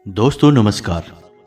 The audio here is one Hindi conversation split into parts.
दोस्तों नमस्कार।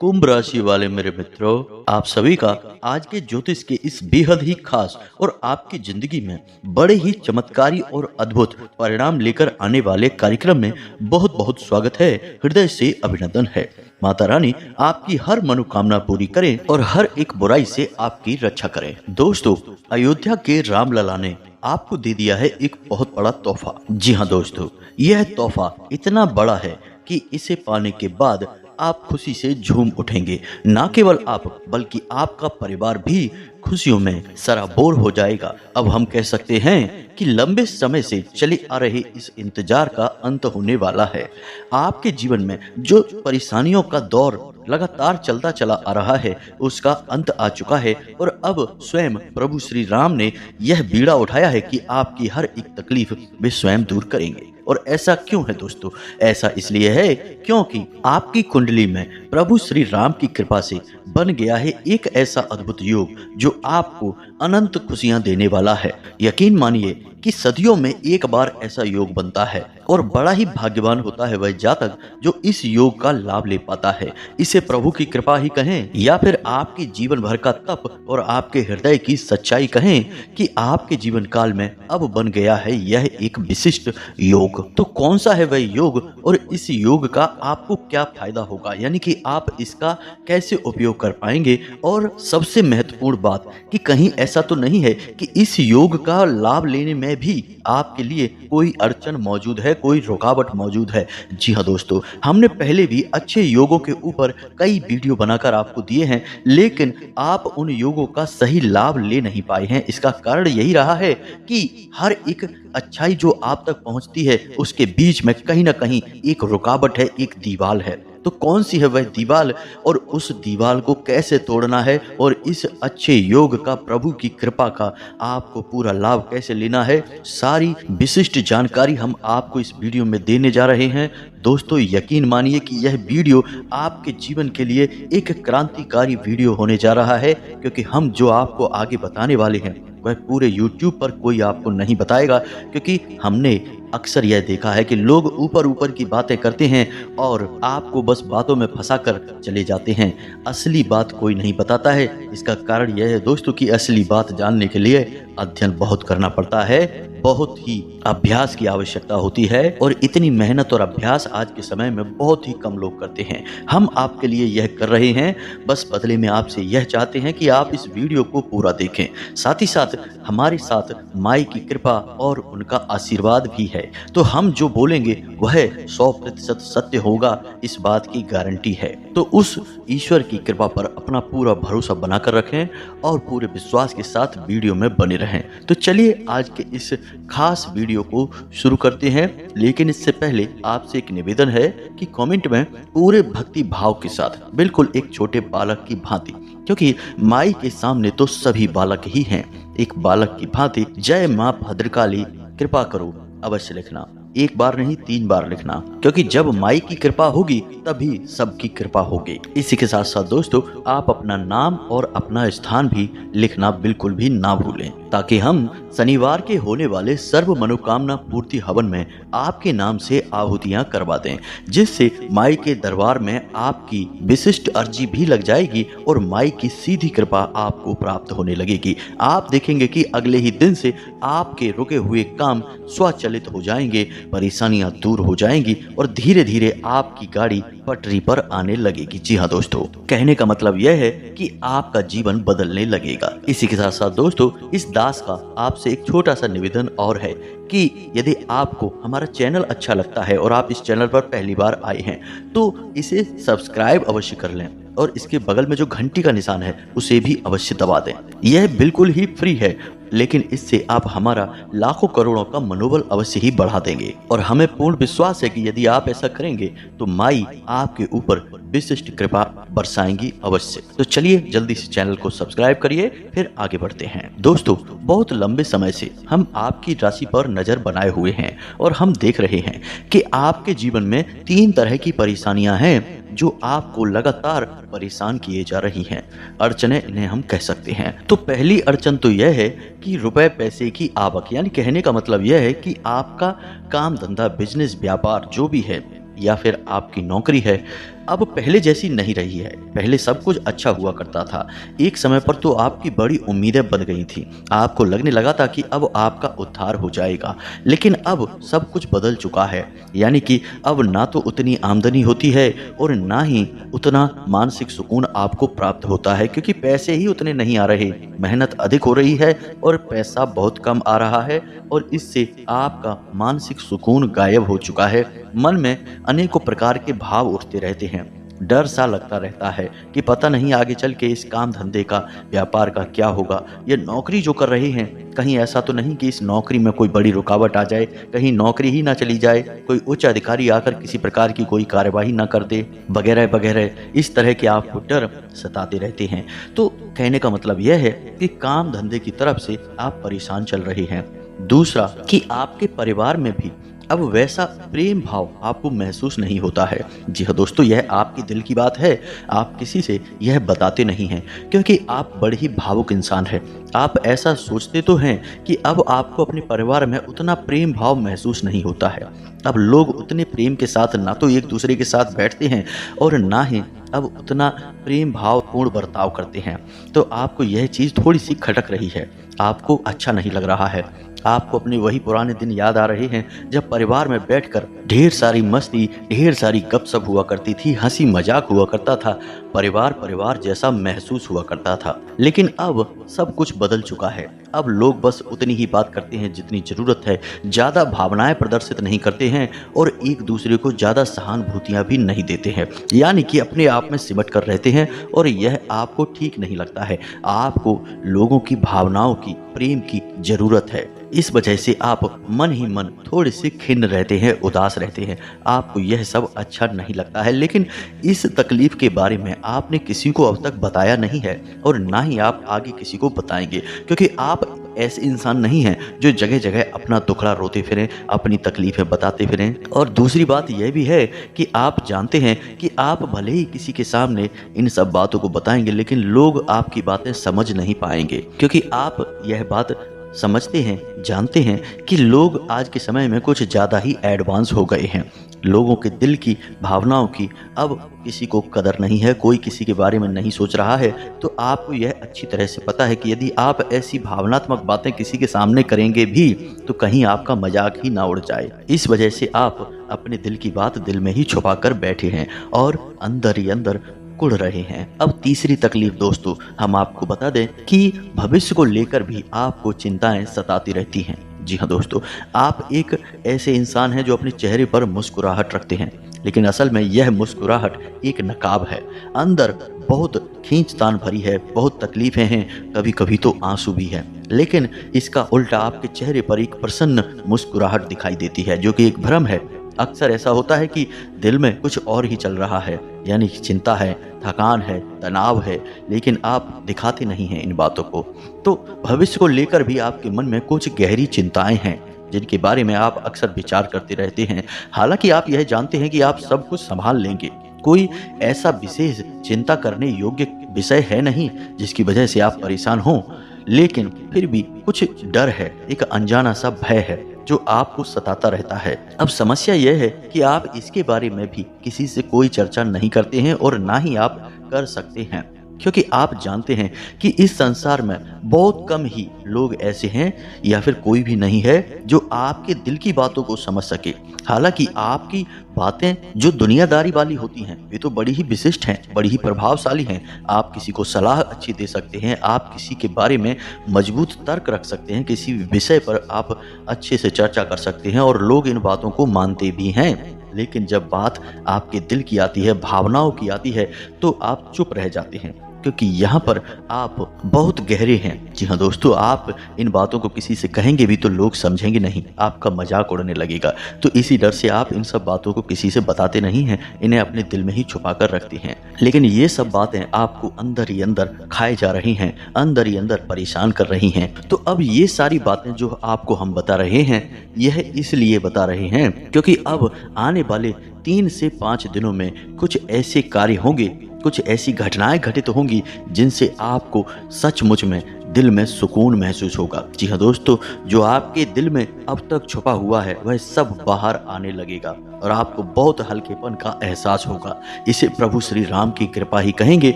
कुंभ राशि वाले मेरे मित्रों, आप सभी का आज के ज्योतिष के इस बेहद ही खास और आपकी जिंदगी में बड़े ही चमत्कारी और अद्भुत परिणाम लेकर आने वाले कार्यक्रम में बहुत बहुत स्वागत है। हृदय से अभिनंदन है। माता रानी आपकी हर मनोकामना पूरी करें और हर एक बुराई से आपकी रक्षा करें। दोस्तों, अयोध्या के रामलला ने आपको दे दिया है एक बहुत बड़ा तोहफा। जी हाँ दोस्तों, यह तोहफा इतना बड़ा है कि इसे पाने के बाद आप खुशी से झूम उठेंगे। ना केवल आप बल्कि आपका परिवार भी खुशियों में सराबोर हो जाएगा। अब हम कह सकते हैं कि लंबे समय से चले आ रहे इस इंतजार का अंत होने वाला है। आपके जीवन में जो परेशानियों का दौर लगातार चलता चला आ रहा है उसका अंत आ चुका है और अब स्वयं प्रभु श्री राम ने यह बीड़ा उठाया है कि आपकी हर एक तकलीफ वे स्वयं दूर करेंगे। और ऐसा क्यों है दोस्तों? ऐसा इसलिए है क्योंकि आपकी कुंडली में प्रभु श्री राम की कृपा से बन गया है एक ऐसा अद्भुत योग जो आपको अनंत खुशियां देने वाला है। यकीन मानिए कि सदियों में एक बार ऐसा योग बनता है और बड़ा ही भाग्यवान होता है वह जातक जो इस योग का लाभ ले पाता है। इसे प्रभु की कृपा ही कहें या फिर आपके जीवन भर का तप और आपके हृदय की सच्चाई कहें कि आपके जीवन काल में अब बन गया है यह एक विशिष्ट योग। तो कौन सा है वह योग और इस योग का आपको क्या फायदा होगा, यानी कि आप इसका कैसे उपयोग कर पाएंगे। और सबसे महत्वपूर्ण बात कि कहीं ऐसा तो नहीं है कि इस योग का लाभ लेने में भी आपके लिए कोई अड़चन मौजूद है, कोई रुकावट मौजूद है। जी हाँ दोस्तों, हमने पहले भी अच्छे योगों के ऊपर कई वीडियो बनाकर आपको दिए हैं, लेकिन आप उन योगों का सही लाभ ले नहीं पाए हैं। इसका कारण यही रहा है कि हर एक अच्छाई जो आप तक पहुंचती है उसके बीच में कहीं ना कहीं एक रुकावट है, एक दीवार है। तो कौन सी है वह दीवार और उस दीवार को कैसे तोड़ना है और इस अच्छे योग का, प्रभु की कृपा का आपको पूरा लाभ कैसे लेना है, सारी विशिष्ट जानकारी हम आपको इस वीडियो में देने जा रहे हैं। दोस्तों यकीन मानिए कि यह वीडियो आपके जीवन के लिए एक क्रांतिकारी वीडियो होने जा रहा है, क्योंकि हम जो आपको आगे बताने वाले हैं वह पूरे YouTube पर कोई आपको नहीं बताएगा। क्योंकि हमने अक्सर यह देखा है कि लोग ऊपर ऊपर की बातें करते हैं और आपको बस बातों में फंसा कर चले जाते हैं, असली बात कोई नहीं बताता है। इसका कारण यह है दोस्तों कि असली बात जानने के लिए अध्ययन बहुत करना पड़ता है, बहुत ही अभ्यास की आवश्यकता होती है और इतनी मेहनत और अभ्यास आज के समय में बहुत ही कम लोग करते हैं। हम आपके लिए यह कर रहे हैं, बस बदले में आपसे यह चाहते हैं कि आप इस वीडियो को पूरा देखें। साथ ही साथ हमारे साथ माई की कृपा और उनका आशीर्वाद भी है। तो हम जो बोलेंगे वह 100% सत्य होगा, इस बात की गारंटी है। तो उस ईश्वर की कृपा पर अपना पूरा भरोसा बनाकर रखें और पूरे विश्वास के साथ वीडियो में बने रहें। तो चलिए आज के इस खास वीडियो को शुरू करते हैं, लेकिन इससे पहले आपसे एक निवेदन है कि कमेंट में पूरे भक्ति भाव के साथ, बिल्कुल एक छोटे बालक की भांति, क्योंकि माई के सामने तो सभी बालक ही हैं, एक बालक की भांति जय मां भद्रकाली कृपा करो अवश्य लिखना। एक बार नहीं 3 बार लिखना, क्योंकि जब माई की कृपा होगी तभी सबकी कृपा होगी। इसी के साथ साथ दोस्तों आप अपना नाम और अपना स्थान भी लिखना बिल्कुल भी ना भूलें, ताकि हम शनिवार के होने वाले सर्व मनोकामना पूर्ति हवन में आपके नाम से आहुतियां करवा दें, जिससे माई के दरबार में आपकी विशिष्ट अर्जी भी लग जाएगी और माई की सीधी कृपा आपको प्राप्त होने लगेगी। आप देखेंगे कि अगले ही दिन से आपके रुके हुए काम स्वचालित हो जाएंगे, परेशानियां दूर हो जाएंगी और धीरे धीरे आपकी गाड़ी पटरी पर आने लगेगी। जी हाँ दोस्तों, कहने का मतलब यह है कि आपका जीवन बदलने लगेगा। इसी के साथ साथ दोस्तों इस दास का आपसे एक छोटा सा निवेदन और है कि यदि आपको हमारा चैनल अच्छा लगता है और आप इस चैनल पर पहली बार आए हैं तो इसे सब्सक्राइब अवश्य कर लें और इसके बगल में जो घंटी का निशान है उसे भी अवश्य दबा दें। यह बिल्कुल ही फ्री है, लेकिन इससे आप हमारा लाखों करोड़ों का मनोबल अवश्य ही बढ़ा देंगे और हमें पूर्ण विश्वास है कि यदि आप ऐसा करेंगे तो माई आपके ऊपर विशिष्ट कृपा बरसाएंगी अवश्य। तो चलिए जल्दी से चैनल को सब्सक्राइब करिए, फिर आगे बढ़ते हैं। दोस्तों बहुत लंबे समय से हम आपकी राशि पर नजर बनाए हुए हैं और हम देख रहे हैं कि आपके जीवन में 3 तरह की परेशानियां हैं जो आपको लगातार परेशान किए जा रही हैं। अड़चने इन्हें हम कह सकते हैं। तो पहली अड़चन तो यह है कि रुपए पैसे की आवक, यानी कहने का मतलब यह है कि आपका काम धंधा, बिजनेस, व्यापार जो भी है या फिर आपकी नौकरी है, अब पहले जैसी नहीं रही है। पहले सब कुछ अच्छा हुआ करता था। एक समय पर तो आपकी बड़ी उम्मीदें बन गई थी। आपको लगने लगा था कि अब आपका उद्धार हो जाएगा। लेकिन अब सब कुछ बदल चुका है। यानी कि अब ना तो उतनी आमदनी होती है और ना ही उतना मानसिक सुकून आपको प्राप्त होता है, क्योंकि पैसे ही उतने नहीं आ रहे। मेहनत अधिक हो रही है और पैसा बहुत कम आ रहा है, और इससे आपका मानसिक सुकून गायब हो चुका है। मन में अनेकों प्रकार के भाव उठते रहते हैं। डर सा लगता रहता है कि पता नहीं आगे चल के इस काम धंधे का, व्यापार का क्या होगा। ये नौकरी जो कर रहे हैं, कहीं ऐसा तो नहीं कि इस नौकरी में कोई बड़ी रुकावट आ जाए, कहीं नौकरी ही ना चली जाए, कोई उच्च अधिकारी आकर किसी प्रकार की कोई कार्यवाही ना कर दे, वगैरह वगैरह। इस तरह के आपको डर सताते रहते हैं। तो कहने का मतलब यह है कि काम धंधे की तरफ से आप परेशान चल रहे हैं। दूसरा कि आपके परिवार में भी अब वैसा प्रेम भाव आपको महसूस नहीं होता है। जी हाँ दोस्तों, यह आपके दिल की बात है। आप किसी से यह बताते नहीं हैं, क्योंकि आप बड़े ही भावुक इंसान हैं। आप ऐसा सोचते तो हैं कि अब आपको अपने परिवार में उतना प्रेम भाव महसूस नहीं होता है। अब लोग उतने प्रेम के साथ ना तो एक दूसरे के साथ बैठते हैं और ना ही अब उतना प्रेम भावपूर्ण बर्ताव करते हैं। तो आपको यह चीज़ थोड़ी सी खटक रही है, आपको अच्छा नहीं लग रहा है। आपको अपने वही पुराने दिन याद आ रहे हैं जब परिवार में बैठकर ढेर सारी मस्ती, ढेर सारी गपशप हुआ करती थी, हंसी मजाक हुआ करता था, परिवार परिवार जैसा महसूस हुआ करता था। लेकिन अब सब कुछ बदल चुका है। अब लोग बस उतनी ही बात करते हैं जितनी ज़रूरत है, ज़्यादा भावनाएं प्रदर्शित नहीं करते हैं और एक दूसरे को ज़्यादा सहानुभूतियाँ भी नहीं देते हैं। यानी कि अपने आप में सिमट कर रहते हैं, और यह आपको ठीक नहीं लगता है। आपको लोगों की भावनाओं की, प्रेम की ज़रूरत है। इस वजह से आप मन ही मन थोड़े से खिन्न रहते हैं, उदास रहते हैं। आपको यह सब अच्छा नहीं लगता है। लेकिन इस तकलीफ के बारे में आपने किसी को अब तक बताया नहीं है, और ना ही आप आगे किसी को बताएंगे, क्योंकि आप ऐसे इंसान नहीं हैं जो जगह जगह अपना दुखड़ा रोते फिरें, अपनी तकलीफें बताते फिरें। और दूसरी बात यह भी है कि आप जानते हैं कि आप भले ही किसी के सामने इन सब बातों को बताएंगे, लेकिन लोग आपकी बातें समझ नहीं पाएंगे, क्योंकि आप यह बात समझते हैं, जानते हैं कि लोग आज के समय में कुछ ज़्यादा ही एडवांस हो गए हैं। लोगों के दिल की, भावनाओं की अब किसी को कदर नहीं है, कोई किसी के बारे में नहीं सोच रहा है। तो आपको यह अच्छी तरह से पता है कि यदि आप ऐसी भावनात्मक बातें किसी के सामने करेंगे भी तो कहीं आपका मजाक ही ना उड़ जाए। इस वजह से आप अपने दिल की बात दिल में ही छुपा कर बैठे हैं और अंदर ही अंदर कुढ़ रहे हैं। अब तीसरी तकलीफ दोस्तों, हम आपको बता दें कि भविष्य को लेकर भी आपको चिंताएं सताती रहती हैं। जी हाँ दोस्तों, आप एक ऐसे इंसान हैं जो अपने चेहरे पर मुस्कुराहट रखते हैं, लेकिन असल में यह मुस्कुराहट एक नकाब है। अंदर बहुत खींचतान भरी है, बहुत तकलीफें हैं, कभी कभी तो आंसू भी है। लेकिन इसका उल्टा आपके चेहरे पर एक प्रसन्न मुस्कुराहट दिखाई देती है, जो कि एक भ्रम है। अक्सर ऐसा होता है कि दिल में कुछ और ही चल रहा है, यानी चिंता है, थकान है, तनाव है, लेकिन आप दिखाते नहीं हैं इन बातों को। तो भविष्य को लेकर भी आपके मन में कुछ गहरी चिंताएं हैं, जिनके बारे में आप अक्सर विचार करते रहते हैं। हालांकि आप यह जानते हैं कि आप सब कुछ संभाल लेंगे। कोई ऐसा विशेष चिंता करने योग्य विषय है नहीं जिसकी वजह से आप परेशान हों, लेकिन फिर भी कुछ डर है, एक अनजाना सा भय है जो आपको सताता रहता है। अब समस्या यह है कि आप इसके बारे में भी किसी से कोई चर्चा नहीं करते हैं और ना ही आप कर सकते हैं, क्योंकि आप जानते हैं कि इस संसार में बहुत कम ही लोग ऐसे हैं या फिर कोई भी नहीं है जो आपके दिल की बातों को समझ सके। हालांकि आपकी बातें जो दुनियादारी वाली होती हैं वे तो बड़ी ही विशिष्ट हैं, बड़ी ही प्रभावशाली हैं। आप किसी को सलाह अच्छी दे सकते हैं, आप किसी के बारे में मजबूत तर्क रख सकते हैं, किसी विषय पर आप अच्छे से चर्चा कर सकते हैं और लोग इन बातों को मानते भी हैं। लेकिन जब बात आपके दिल की आती है, भावनाओं की आती है, तो आप चुप रह जाते हैं, क्योंकि यहाँ पर आप बहुत गहरे हैं। जी हाँ दोस्तों, आप इन बातों को किसी से कहेंगे भी तो लोग समझेंगे नहीं, आपका मजाक उड़ने लगेगा। तो इसी डर से आप इन सब बातों को किसी से बताते नहीं हैं, इन्हें अपने दिल में ही छुपा कर रखते हैं। लेकिन ये सब बातें आपको अंदर ही अंदर खाए जा रही हैं, अंदर ही अंदर परेशान कर रही हैं। तो अब ये सारी बातें जो आपको हम बता रहे हैं, यह इसलिए बता रहे हैं क्योंकि अब आने वाले 3 से 5 दिनों में कुछ ऐसे कार्य होंगे कुछ ऐसी घटनाएं घटित होंगी जिनसे आपको सचमुच में दिल में सुकून महसूस होगा। जी हाँ दोस्तों, जो आपके दिल में अब तक छुपा हुआ है वह सब बाहर आने लगेगा और आपको बहुत हल्केपन का एहसास होगा। इसे प्रभु श्री राम की कृपा ही कहेंगे।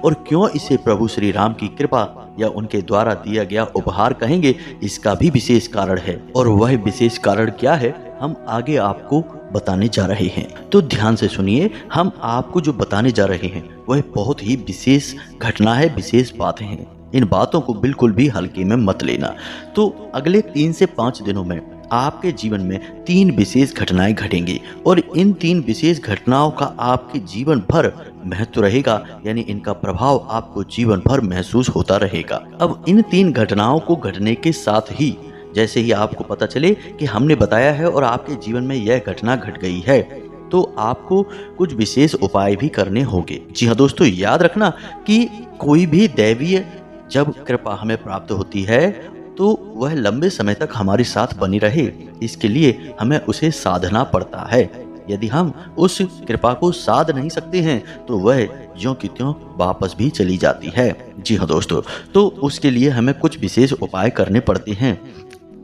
और क्यों इसे प्रभु श्री राम की कृपा या उनके द्वारा दिया गया उपहार कहेंगे, इसका भी विशेष कारण है। और वह विशेष कारण क्या है, हम आगे आपको बताने जा रहे हैं। तो ध्यान से सुनिए, हम आपको जो बताने जा रहे हैं वह बहुत ही विशेष घटना है, विशेष बातें हैं। इन बातों को बिल्कुल भी हल्के में मत लेना। तो अगले 3 से 5 दिनों में आपके जीवन में 3 विशेष घटनाएं घटेंगी और इन 3 विशेष घटनाओं का आपके जीवन भर महत्व रहेगा, यानी इनका प्रभाव आपको जीवन भर महसूस होता रहेगा। अब इन 3 घटनाओं को घटने के साथ ही जैसे ही आपको पता चले कि हमने बताया है और आपके जीवन में यह घटना घट गई है, तो आपको कुछ विशेष उपाय भी करने होंगे। जी हाँ दोस्तों, याद रखना कि कोई भी दैवीय जब कृपा हमें प्राप्त होती है तो वह लंबे समय तक हमारे साथ बनी रहे, इसके लिए हमें उसे साधना पड़ता है। यदि हम उस कृपा को साध नहीं सकते हैं तो वह ज्यों की त्यों वापस भी चली जाती है। जी हाँ दोस्तों, तो उसके लिए हमें कुछ विशेष उपाय करने पड़ते हैं।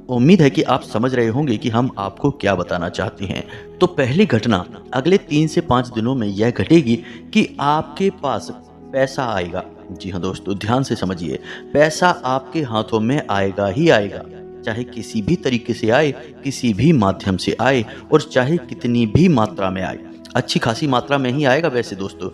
उम्मीद है कि आप समझ रहे होंगे कि हम आपको क्या बताना चाहते हैं। तो पहली घटना अगले 3 से 5 दिनों में यह घटेगी कि आपके पास पैसा आएगा। जी हाँ दोस्तों, ध्यान से समझिए, पैसा आपके हाथों में आएगा ही आएगा, चाहे किसी भी तरीके से आए, किसी भी माध्यम से आए और चाहे कितनी भी मात्रा में आए। अच्छी खासी मात्रा में ही आएगा। वैसे दोस्तों,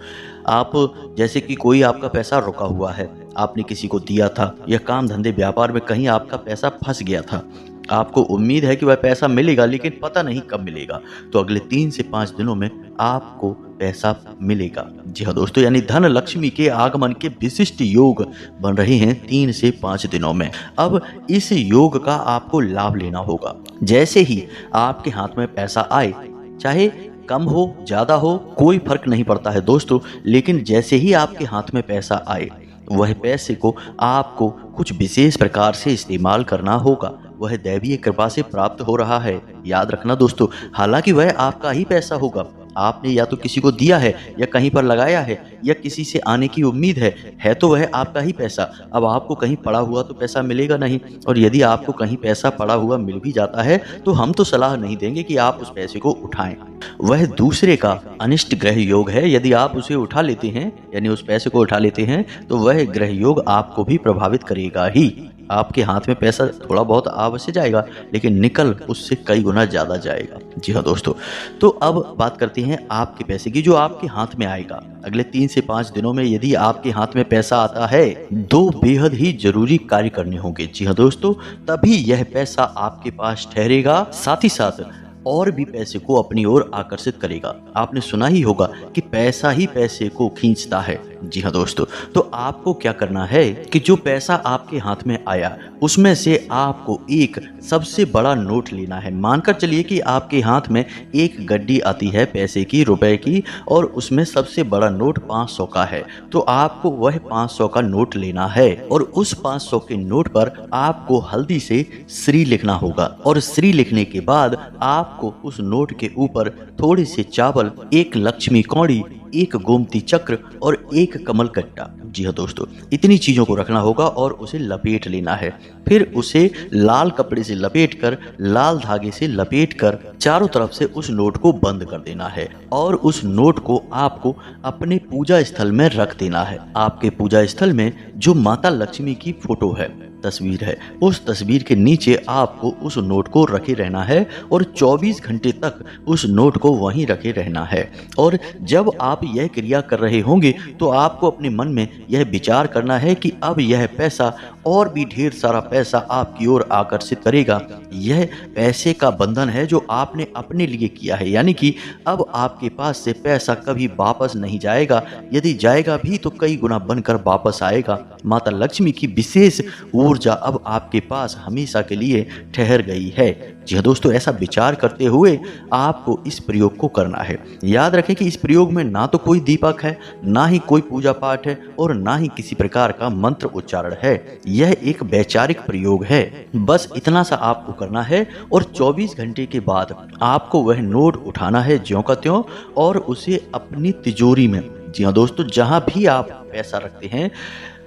आप जैसे कि कोई आपका पैसा रुका हुआ है, आपने किसी को दिया था या काम धंधे व्यापार में कहीं आपका पैसा फंस गया था, आपको उम्मीद है कि वह पैसा मिलेगा लेकिन पता नहीं कब मिलेगा, तो अगले 3 से 5 दिनों में आपको पैसा मिलेगा। जी हाँ दोस्तों, यानी धन लक्ष्मी के आगमन के विशिष्ट योग बन रहे हैं 3 से 5 दिनों में। अब इस योग का आपको लाभ लेना होगा। जैसे ही आपके हाथ में पैसा आए, चाहे कम हो ज्यादा हो कोई फर्क नहीं पड़ता है दोस्तों, लेकिन जैसे ही आपके हाथ में पैसा आए वह पैसे को आपको कुछ विशेष प्रकार से इस्तेमाल करना होगा। वह दैवीय कृपा से प्राप्त हो रहा है, याद रखना दोस्तों। हालांकि वह आपका ही पैसा होगा, आपने या तो किसी को दिया है या कहीं पर लगाया है या किसी से आने की उम्मीद है तो वह आपका ही पैसा। अब आपको कहीं पड़ा हुआ तो पैसा मिलेगा नहीं, और यदि आपको कहीं पैसा पड़ा हुआ मिल भी जाता है तो हम तो सलाह नहीं देंगे कि आप उस पैसे को उठाएं। वह दूसरे का अनिष्ट ग्रह योग है। यदि आप उसे उठा लेते हैं, यानी उस पैसे को उठा लेते हैं, तो वह ग्रह योग आपको भी प्रभावित करेगा ही। आपके हाथ में पैसा थोड़ा बहुत अवश्य जाएगा, लेकिन निकल उससे कई गुना ज्यादा जाएगा। जी हाँ दोस्तों, तो अब बात करते हैं आपके पैसे की, जो आपके हाथ में आएगा अगले 3 से 5 दिनों में। यदि आपके हाथ में पैसा आता है, 2 बेहद ही जरूरी कार्य करने होंगे। जी हाँ दोस्तों, तभी यह पैसा आपके पास ठहरेगा, साथ ही साथ और भी पैसे को अपनी ओर आकर्षित करेगा। आपने सुना ही होगा कि पैसा ही पैसे को खींचता है। जी हाँ दोस्तों, तो आपको क्या करना है कि जो पैसा आपके हाथ में आया उसमें से आपको एक सबसे बड़ा नोट लेना है। मानकर चलिए कि आपके हाथ में एक गड्डी आती है पैसे की, रुपए की, और उसमें सबसे बड़ा नोट 500 का है। तो आपको वह 500 का नोट लेना है और उस 500 के नोट पर आपको हल्दी से श्री लिखना होगा, और श्री लिखने के बाद आपको उस नोट के ऊपर थोड़े से चावल, एक लक्ष्मी कौड़ी, एक गोमती चक्र और एक कमल कट्टा, जी हाँ दोस्तों, इतनी चीजों को रखना होगा और उसे लपेट लेना है। फिर उसे लाल कपड़े से लपेटकर, लाल धागे से लपेटकर चारों तरफ से उस नोट को बंद कर देना है और उस नोट को आपको अपने पूजा स्थल में रख देना है। आपके पूजा स्थल में जो माता लक्ष्मी की फोटो है, तस्वीर है, उस तस्वीर के नीचे आपको उस नोट को रखे रहना है और 24 घंटे तक उस नोट को वहीं रखे रहना है। और जब आप यह क्रिया कर रहे होंगे तो आपको अपने मन में यह विचार करना है कि अब यह पैसा और भी ढेर सारा पैसा आपकी ओर आकर्षित करेगा। यह पैसे का बंधन है जो आपने अपने लिए किया है, यानी कि अब आपके पास से पैसा कभी वापस नहीं जाएगा। यदि जाएगा भी तो कई गुना बनकर वापस आएगा। माता लक्ष्मी की विशेष ऊर्जा अब आपके पास हमेशा के लिए ठहर गई है। जी हाँ दोस्तों, ऐसा विचार करते हुए आपको इस प्रयोग को करना है। याद रखें कि इस प्रयोग में ना तो कोई दीपक है, ना ही कोई पूजा पाठ है और ना ही किसी प्रकार का मंत्र उच्चारण है। यह एक वैचारिक प्रयोग है। बस इतना सा आपको करना है और 24 घंटे के बाद आपको वह नोट उठाना है ज्यों का त्यों और उसे अपनी तिजोरी में, जी हाँ दोस्तों, जहाँ भी आप पैसा रखते हैं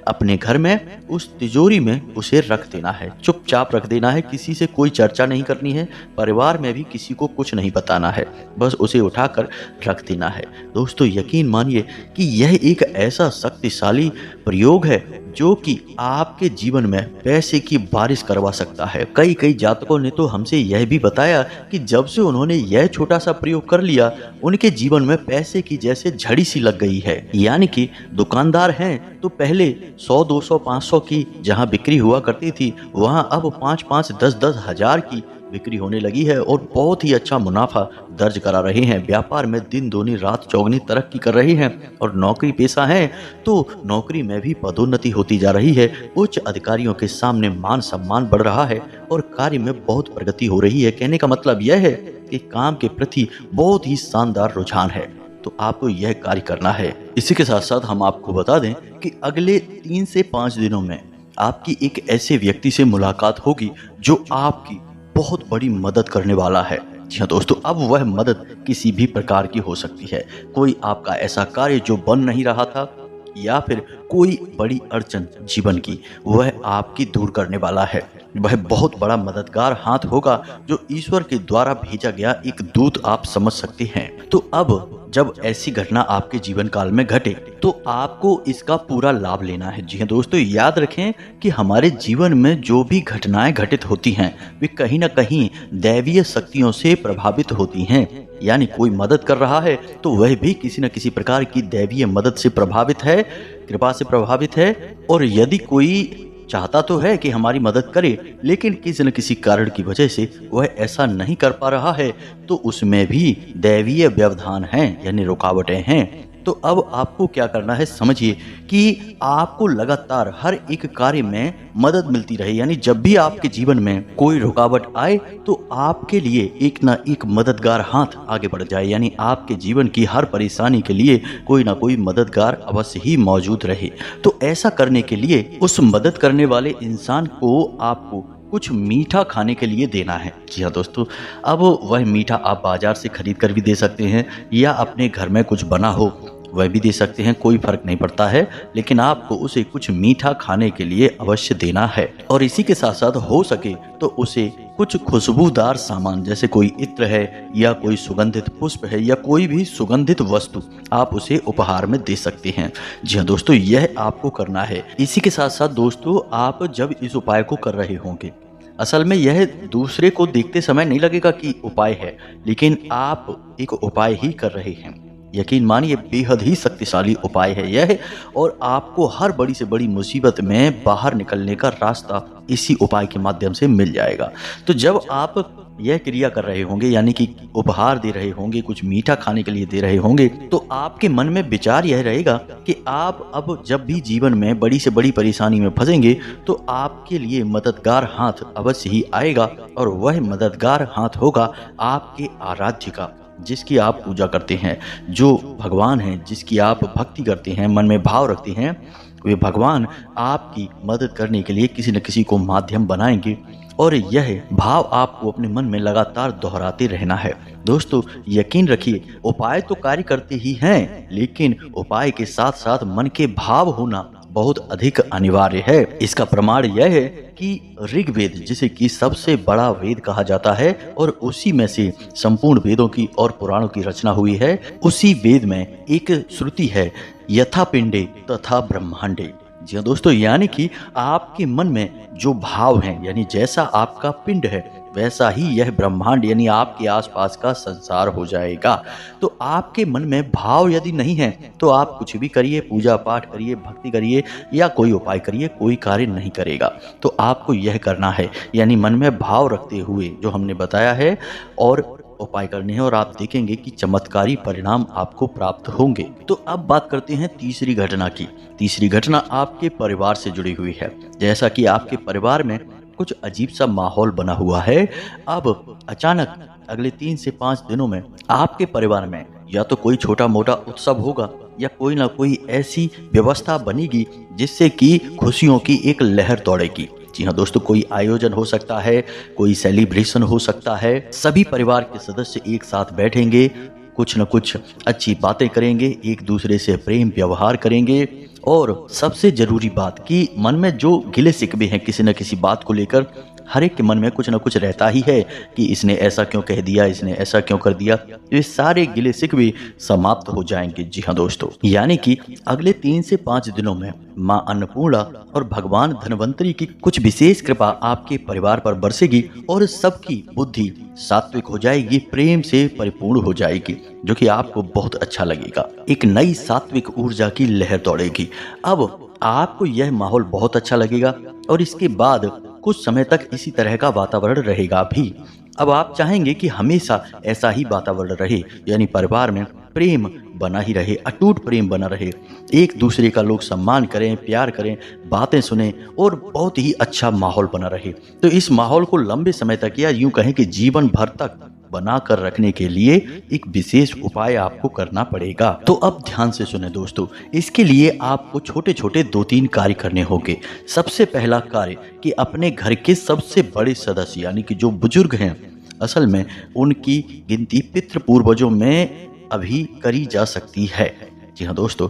अपने घर में, उस तिजोरी में उसे रख देना है, चुपचाप रख देना है, किसी से कोई चर्चा नहीं करनी है, परिवार में भी किसी को कुछ नहीं बताना है, बस उसे उठाकर रख देना है। दोस्तों यकीन मानिए कि यह एक ऐसा शक्तिशाली प्रयोग है जो कि आपके जीवन में पैसे की बारिश करवा सकता है। कई जातकों ने तो हमसे यह भी बताया कि जब से उन्होंने यह छोटा सा प्रयोग कर लिया, उनके जीवन में पैसे की जैसे झड़ी सी लग गई है। यानी कि दुकानदार हैं तो पहले 100, 200, 500 की जहां बिक्री हुआ करती थी, वहां अब 5-5, 10-10 हजार की बिक्री होने लगी है और बहुत ही अच्छा मुनाफा दर्ज करा रहे हैं। व्यापार में दिन दूनी रात चौगनी तरक्की कर रही हैं और नौकरी पेशा है तो नौकरी में भी पदोन्नति होती जा रही है। उच्च अधिकारियों के सामने मान सम्मान बढ़ रहा है और कार्य में बहुत प्रगति हो रही है। कहने का मतलब यह है कि काम के प्रति बहुत ही शानदार रुझान है, तो आपको यह कार्य करना है। इसी के साथ साथ हम आपको बता दें कि अगले 3 से 5 दिनों में आपकी एक ऐसे व्यक्ति से मुलाकात होगी जो आपकी बहुत बड़ी मदद करने वाला है। जी हाँ दोस्तों, अब वह मदद किसी भी प्रकार की हो सकती है। कोई आपका ऐसा कार्य जो बन नहीं रहा था या फिर कोई बड़ी अड़चन जीवन की, वह आपकी दूर करने वाला है। वह बहुत बड़ा मददगार हाथ होगा जो ईश्वर के द्वारा भेजा गया एक दूत आप समझ सकते हैं। तो अब जब ऐसी घटना आपके जीवन काल में घटे तो आपको इसका पूरा लाभ लेना है। जी हाँ दोस्तों, याद रखें कि हमारे जीवन में जो भी घटनाएं घटित होती हैं वे कहीं ना कहीं दैवीय शक्तियों से प्रभावित होती हैं। यानी कोई मदद कर रहा है तो वह भी किसी न किसी प्रकार की दैवीय मदद से प्रभावित है, कृपा से प्रभावित है। और यदि कोई चाहता तो है कि हमारी मदद करे, लेकिन किसी न किसी कारण की वजह से वह ऐसा नहीं कर पा रहा है, तो उसमें भी दैवीय व्यवधान हैं, यानी रुकावटें हैं। तो अब आपको क्या करना है, समझिए कि आपको लगातार हर एक कार्य में मदद मिलती रहे। यानी जब भी आपके जीवन में कोई रुकावट आए तो आपके लिए एक ना एक मददगार हाथ आगे बढ़ जाए। यानी आपके जीवन की हर परेशानी के लिए कोई ना कोई मददगार अवश्य ही मौजूद रहे। तो ऐसा करने के लिए उस मदद करने वाले इंसान को आपको कुछ मीठा खाने के लिए देना है। जी हाँ दोस्तों, अब वह मीठा आप बाजार से खरीद कर भी दे सकते हैं या अपने घर में कुछ बना हो वह भी दे सकते हैं, कोई फर्क नहीं पड़ता है, लेकिन आपको उसे कुछ मीठा खाने के लिए अवश्य देना है। और इसी के साथ साथ हो सके तो उसे कुछ खुशबूदार सामान जैसे कोई इत्र है या कोई सुगंधित पुष्प है या कोई भी सुगंधित वस्तु आप उसे उपहार में दे सकते हैं। जी हाँ दोस्तों, यह आपको करना है। इसी के साथ साथ दोस्तों, आप जब इस उपाय को कर रहे होंगे, असल में यह दूसरे को देखते समय नहीं लगेगा कि उपाय है, लेकिन आप एक उपाय ही कर रहे हैं। यकीन मानिए बेहद ही शक्तिशाली उपाय है यह, और आपको हर बड़ी से बड़ी मुसीबत में बाहर निकलने का रास्ता इसी उपाय के माध्यम से मिल जाएगा। तो जब आप यह क्रिया कर रहे होंगे, यानी कि उपहार दे रहे होंगे, कुछ मीठा खाने के लिए दे रहे होंगे, तो आपके मन में विचार यह रहेगा कि आप अब जब भी जीवन में बड़ी से बड़ी परेशानी में फंसेंगे तो आपके लिए मददगार हाथ अवश्य ही आएगा, और वह मददगार हाथ होगा आपके आराध्य का, जिसकी आप पूजा करते हैं, जो भगवान हैं, जिसकी आप भक्ति करते हैं, मन में भाव रखते हैं। वे भगवान आपकी मदद करने के लिए किसी न किसी को माध्यम बनाएंगे, और यह भाव आपको अपने मन में लगातार दोहराते रहना है। दोस्तों यकीन रखिए, उपाय तो कार्य करते ही हैं, लेकिन उपाय के साथ साथ मन के भाव होना बहुत अधिक अनिवार्य है। इसका प्रमाण यह है कि ऋग्वेद, जिसे कि सबसे बड़ा वेद कहा जाता है और उसी में से संपूर्ण वेदों की और पुराणों की रचना हुई है, उसी वेद में एक श्रुति है, यथा पिंडे तथा ब्रह्मांडे। जी हाँ दोस्तों, यानी कि आपके मन में जो भाव हैं, यानी जैसा आपका पिंड है वैसा ही यह ब्रह्मांड यानी आपके आसपास का संसार हो जाएगा। तो आपके मन में भाव यदि नहीं है तो आप कुछ भी करिए, पूजा पाठ करिए, भक्ति करिए या कोई उपाय करिए, कोई कार्य नहीं करेगा। तो आपको यह करना है, यानी मन में भाव रखते हुए जो हमने बताया है और उपाय करने हैं, और आप देखेंगे कि चमत्कारी परिणाम आपको प्राप्त होंगे। तो अब बात करते हैं तीसरी घटना की। तीसरी घटना आपके परिवार से जुड़ी हुई है। जैसा कि आपके परिवार में कुछ अजीब सा माहौल बना हुआ है, अब अचानक अगले 3 से 5 दिनों में आपके परिवार में या तो कोई छोटा मोटा उत्सव होगा या कोई ना कोई ऐसी व्यवस्था बनेगी जिससे कि खुशियों की एक लहर दौड़ेगी। जी हाँ दोस्तों, कोई आयोजन हो सकता है, कोई सेलिब्रेशन हो सकता है, सभी परिवार के सदस्य एक साथ बैठेंगे, कुछ न कुछ अच्छी बातें करेंगे, एक दूसरे से प्रेम व्यवहार करेंगे। और सबसे जरूरी बात कि मन में जो गिले शिकवे हैं किसी न किसी बात को लेकर, हर एक के मन में कुछ न कुछ रहता ही है कि इसने ऐसा क्यों कह दिया, इसने ऐसा क्यों कर दिया। ये सारे गिले शिकवे समाप्त हो जाएंगे। जी हाँ दोस्तों, यानी कि अगले 3 से 5 दिनों में माँ अन्नपूर्णा और भगवान धन्वंतरी की कुछ विशेष कृपा आपके परिवार पर बरसेगी और सबकी बुद्धि सात्विक हो जाएगी, प्रेम से परिपूर्ण हो जाएगी, जो कि आपको बहुत अच्छा लगेगा। एक नई सात्विक ऊर्जा की लहर दौड़ेगी। अब आपको यह माहौल बहुत अच्छा लगेगा और इसके बाद कुछ समय तक इसी तरह का वातावरण रहेगा भी। अब आप चाहेंगे कि हमेशा ऐसा ही वातावरण रहे, यानी परिवार में प्रेम बना ही रहे, अटूट प्रेम बना रहे, एक दूसरे का लोग सम्मान करें, प्यार करें, बातें सुने और बहुत ही अच्छा माहौल बना रहे। तो इस माहौल को लंबे समय तक या यूं कहें कि जीवन भर तक बना कर रखने के लिए एक विशेष उपाय आपको करना पड़ेगा। तो अब ध्यान से सुने दोस्तों, इसके लिए आपको छोटे छोटे 2-3 कार्य करने होंगे। सबसे पहला कार्य कि अपने घर के सबसे बड़े सदस्य यानी कि जो बुजुर्ग हैं, असल में उनकी गिनती पितृ पूर्वजों में अभी करी जा सकती है। जी हाँ दोस्तों,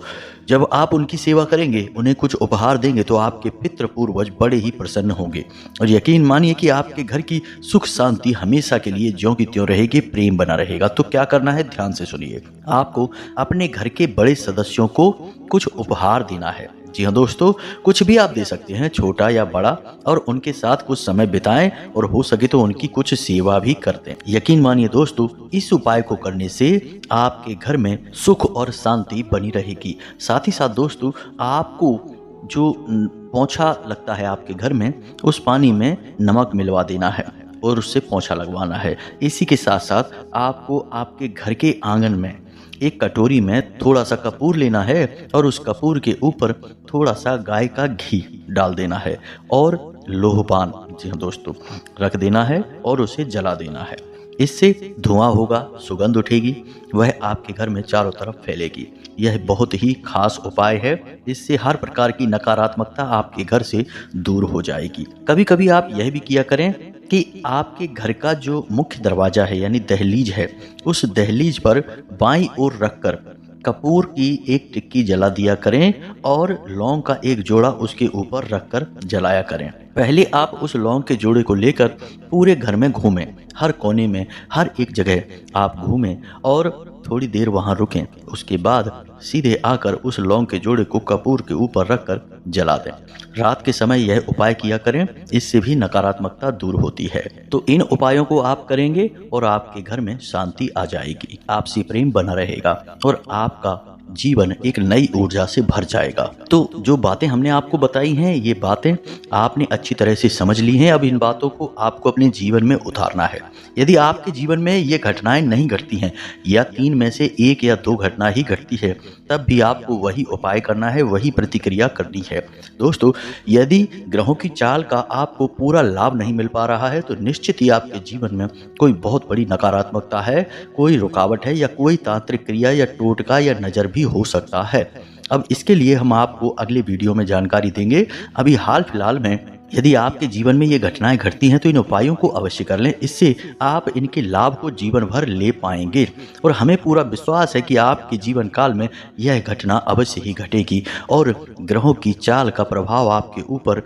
जब आप उनकी सेवा करेंगे, उन्हें कुछ उपहार देंगे तो आपके पितृ पूर्वज बड़े ही प्रसन्न होंगे और यकीन मानिए कि आपके घर की सुख शांति हमेशा के लिए ज्यों की त्यों रहेगी, प्रेम बना रहेगा। तो क्या करना है, ध्यान से सुनिए। आपको अपने घर के बड़े सदस्यों को कुछ उपहार देना है। जी हाँ दोस्तों, कुछ भी आप दे सकते हैं, छोटा या बड़ा, और उनके साथ कुछ समय बिताएं और हो सके तो उनकी कुछ सेवा भी कर दें। यकीन मानिए दोस्तों, इस उपाय को करने से आपके घर में सुख और शांति बनी रहेगी। साथ ही साथ दोस्तों, आपको जो पोंछा लगता है आपके घर में, उस पानी में नमक मिलवा देना है और उससे पोंछा लगवाना है। इसी के साथ साथ आपको आपके घर के आंगन में एक कटोरी में थोड़ा सा कपूर लेना है और उस कपूर के ऊपर थोड़ा सा गाय का घी डाल देना है और लोहपान, जी हाँ दोस्तों, रख देना है और उसे जला देना है। इससे धुआं होगा, सुगंध उठेगी, वह आपके घर में चारों तरफ फैलेगी। यह बहुत ही खास उपाय है, इससे हर प्रकार की नकारात्मकता आपके घर से दूर हो जाएगी। कभी कभी आप यह भी किया करें कि आपके घर का जो मुख्य दरवाजा है यानी दहलीज है, उस दहलीज पर बाईं ओर रखकर कपूर की एक टिक्की जला दिया करें और लौंग का एक जोड़ा उसके ऊपर रखकर जलाया करें। पहले आप उस लौंग के जोड़े को लेकर पूरे घर में घूमें, हर कोने में, हर एक जगह आप घूमें और थोड़ी देर वहां रुकें। उसके बाद सीधे आकर उस लौंग के जोड़े को कपूर के ऊपर रखकर जला दें। रात के समय यह उपाय किया करें, इससे भी नकारात्मकता दूर होती है। तो इन उपायों को आप करेंगे और आपके घर में शांति आ जाएगी, आपसी प्रेम बना रहेगा और आपका जीवन एक नई ऊर्जा से भर जाएगा। तो जो बातें हमने आपको बताई हैं, ये बातें आपने अच्छी तरह से समझ ली हैं। अब इन बातों को आपको अपने जीवन में उतारना है। यदि आपके जीवन में ये घटनाएं नहीं घटती हैं या 3 में से 1 या 2 घटना ही घटती है, तब भी आपको वही उपाय करना है, वही प्रतिक्रिया करनी है। दोस्तों, यदि ग्रहों की चाल का आपको पूरा लाभ नहीं मिल पा रहा है तो निश्चित ही आपके जीवन में कोई बहुत बड़ी नकारात्मकता है, कोई रुकावट है या कोई तांत्रिक क्रिया या टोटका या नजर भी हो सकता है। अब इसके लिए हम आपको अगले वीडियो में जानकारी देंगे। अभी हाल फिलहाल में यदि आपके जीवन में ये घटनाएं घटती हैं तो इन उपायों को अवश्य कर लें, इससे आप इनके लाभ को जीवन भर ले पाएंगे और हमें पूरा विश्वास है कि आपके जीवन काल में यह घटना अवश्य ही घटेगी और ग्रहों की चाल का प्रभाव आपके ऊपर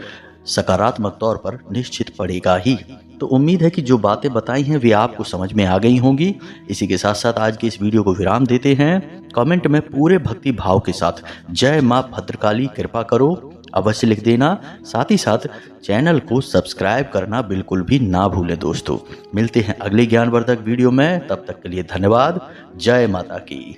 सकारात्मक तौर पर निश्चित पड़ेगा ही। तो उम्मीद है कि जो बातें बताई हैं वे आपको समझ में आ गई होंगी। इसी के साथ साथ आज के इस वीडियो को विराम देते हैं। कमेंट में पूरे भक्ति भाव के साथ जय मां भद्रकाली कृपा करो अवश्य लिख देना। साथ ही साथ चैनल को सब्सक्राइब करना बिल्कुल भी ना भूलें। दोस्तों, मिलते हैं अगले ज्ञानवर्धक वीडियो में, तब तक के लिए धन्यवाद। जय माता की।